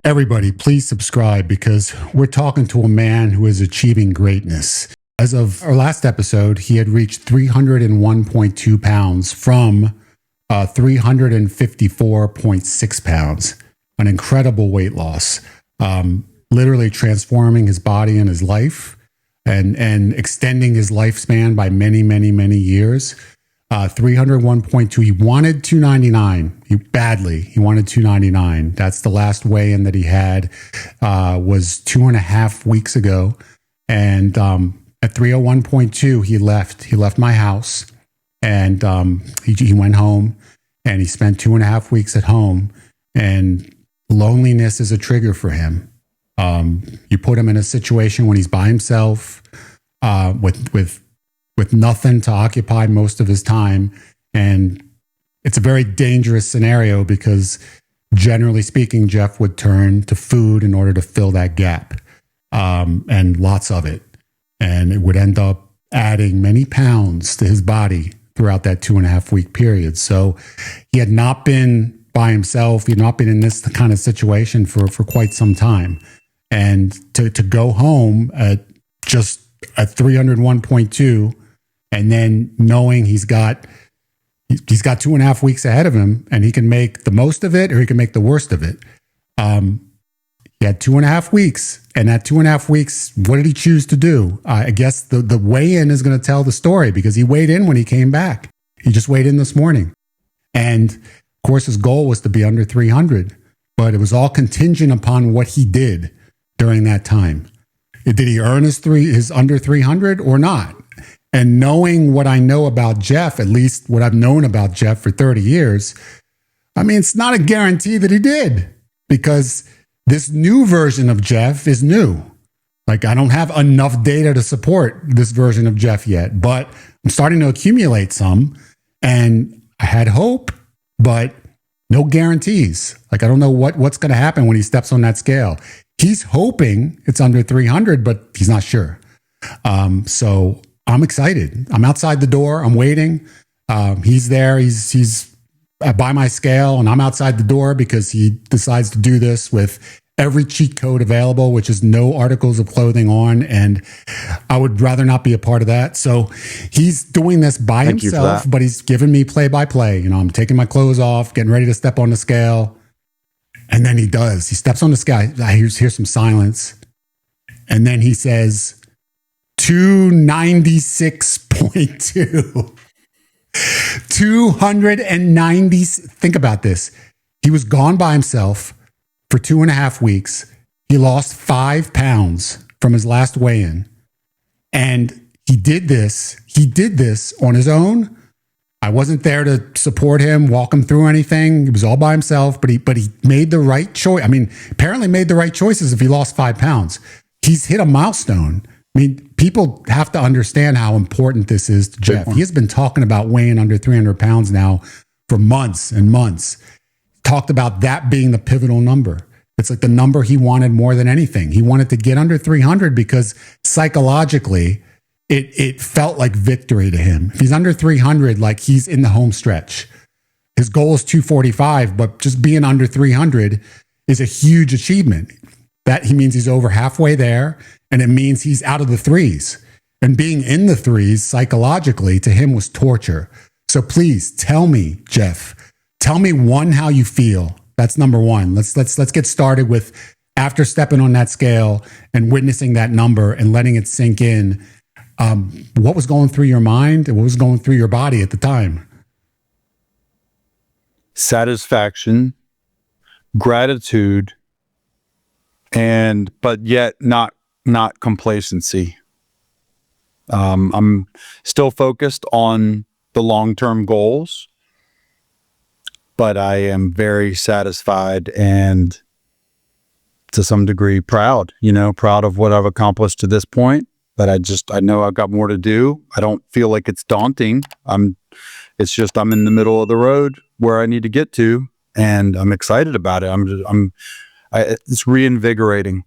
Everybody, please subscribe because we're talking to a man who is achieving greatness. As of our last episode, he had reached 301.2 pounds from 354.6 pounds. An incredible weight loss, literally transforming his body and his life and extending his lifespan by many, many, many years. 301.2. He wanted 299. He wanted 299. That's the last weigh-in that he had, was 2.5 weeks ago. And at 301.2, he left my house and he went home and he spent 2.5 weeks at home. And loneliness is a trigger for him. You put him in a situation when he's by himself, with nothing to occupy most of his time. And it's a very dangerous scenario because generally speaking, Jeff would turn to food in order to fill that gap, and lots of it. And it would end up adding many pounds to his body throughout that 2.5 week period. So he had not been by himself. He had not been in this kind of situation for quite some time. And to go home at 301.2, and then knowing he's got 2.5 weeks ahead of him and he can make the most of it or he can make the worst of it. He had 2.5 weeks, and that 2.5 weeks, what did he choose to do? I guess the weigh-in is going to tell the story because he weighed in when he came back. He just weighed in this morning. And of course, his goal was to be under 300, but it was all contingent upon what he did during that time. Did he earn his under 300 or not? And knowing what I know about Jeff, at least what I've known about Jeff for 30 years, I mean, it's not a guarantee that he did, because this new version of Jeff is new. Like, I don't have enough data to support this version of Jeff yet, but I'm starting to accumulate some, and I had hope, but no guarantees. Like, I don't know what's going to happen when he steps on that scale. He's hoping it's under 300, but he's not sure. So I'm excited. I'm outside the door. I'm waiting. He's there. He's by my scale, and I'm outside the door because he decides to do this with every cheat code available, which is no articles of clothing on. And I would rather not be a part of that. So he's doing this by himself, but he's giving me play by play. You know, I'm taking my clothes off, getting ready to step on the scale. And then he does. He steps on the scale. I hear some silence. And then he says, 296.2. 290. Think about this. He was gone by himself for 2.5 weeks. He lost 5 pounds from his last weigh-in. And he did this on his own. I wasn't there to support him, walk him through anything. He was all by himself, but he made the right choice. I mean, apparently made the right choices if he lost 5 pounds. He's hit a milestone. I mean, people have to understand how important this is to Jeff. He has been talking about weighing under 300 pounds now for months and months. Talked about that being the pivotal number. It's like the number he wanted more than anything. He wanted to get under 300 because psychologically, it felt like victory to him. If he's under 300, like, he's in the home stretch. His goal is 245, but just being under 300 is a huge achievement. That he means he's over halfway there, and it means he's out of the threes. And being in the threes psychologically to him was torture. So please tell me, Jeff, tell me, one, how you feel. That's number one. Let's get started with, after stepping on that scale and witnessing that number and letting it sink in. What was going through your mind and what was going through your body at the time? Satisfaction, gratitude, but yet not complacency. I'm still focused on the long-term goals, but I am very satisfied and to some degree proud of what I've accomplished to this point. But I know I've got more to do. I don't feel like it's daunting. It's just, I'm in the middle of the road where I need to get to, and I'm excited about it. It's reinvigorating.